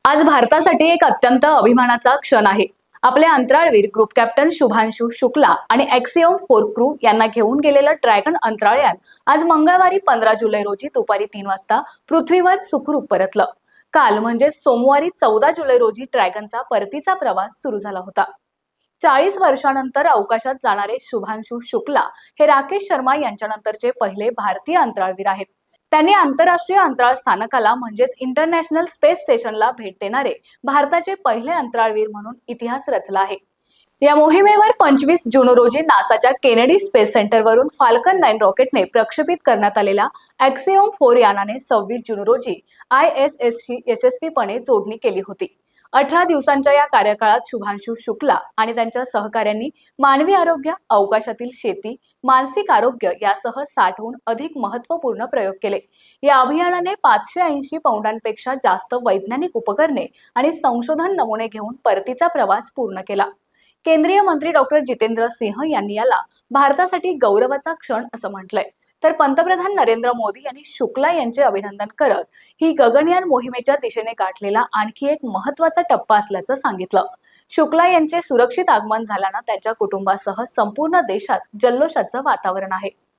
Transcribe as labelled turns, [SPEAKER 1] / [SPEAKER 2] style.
[SPEAKER 1] आज भारतासाठी एक अत्यंत अभिमानाचा क्षण आहे। आपले अंतराळवीर ग्रुप कॅप्टन शुभांशु शुक्ला आणि एक्सिओम 4 क्रू यांना घेऊन गेलेलं ड्रॅगन अंतराळयान आज मंगळवारी 15 जुलै रोजी दुपारी 3 वाजता पृथ्वीवर सुखरूप परतलं। काल म्हणजे सोमवारी 14 जुलै रोजी ड्रॅगनचा परतीचा प्रवास सुरू झाला होता। 40 वर्षांनंतर अवकाशात जाणारे शुभांशु शुक्ला हे राकेश शर्मा यांच्यानंतरचे पहिले भारतीय अंतराळवीर आहेत। त्यांनी आंतरराष्ट्रीय अंतराळ स्थानकाला म्हणजेच इंटरनॅशनल स्पेस स्टेशनला भेट देणारे भारताचे पहिले अंतराळवीर म्हणून इतिहास रचला आहे। या मोहिमेवर 25 जून रोजी नासाच्या केनेडी स्पेस सेंटरवरून फाल्कन 9 रॉकेटने प्रक्षेपित करण्यात आलेल्या एक्सिओम 4 यानाने 26 जून रोजी ISSशी यशस्वीपणे जोडणी केली होती। 18 दिवसांच्या या कार्यकाळात शुभांशु शुक्ला आणि त्यांच्या सहकाऱ्यांनी मानवी आरोग्य, अवकाशातील शेती, मानसिक आरोग्य यासह 60हून अधिक महत्त्वपूर्ण प्रयोग केले। या अभियानाने 580 पौंडांपेक्षा जास्त वैज्ञानिक उपकरणे आणि संशोधन नमुने घेऊन परतीचा प्रवास पूर्ण केला। केंद्रीय मंत्री डॉक्टर जितेंद्र सिंह यांनी याला भारतासाठी गौरवाचा क्षण असं म्हटलंय, तर पंतप्रधान नरेंद्र मोदी यांनी शुक्ला यांचे अभिनंदन करत ही गगनयान मोहिमेच्या दिशेने गाठलेला आणखी एक महत्त्वाचा टप्पा असल्याचं सांगितलं। शुक्ला यांचे सुरक्षित आगमन झाल्यानं त्यांच्या कुटुंबासह संपूर्ण देशात जल्लोषाचं वातावरण आहे।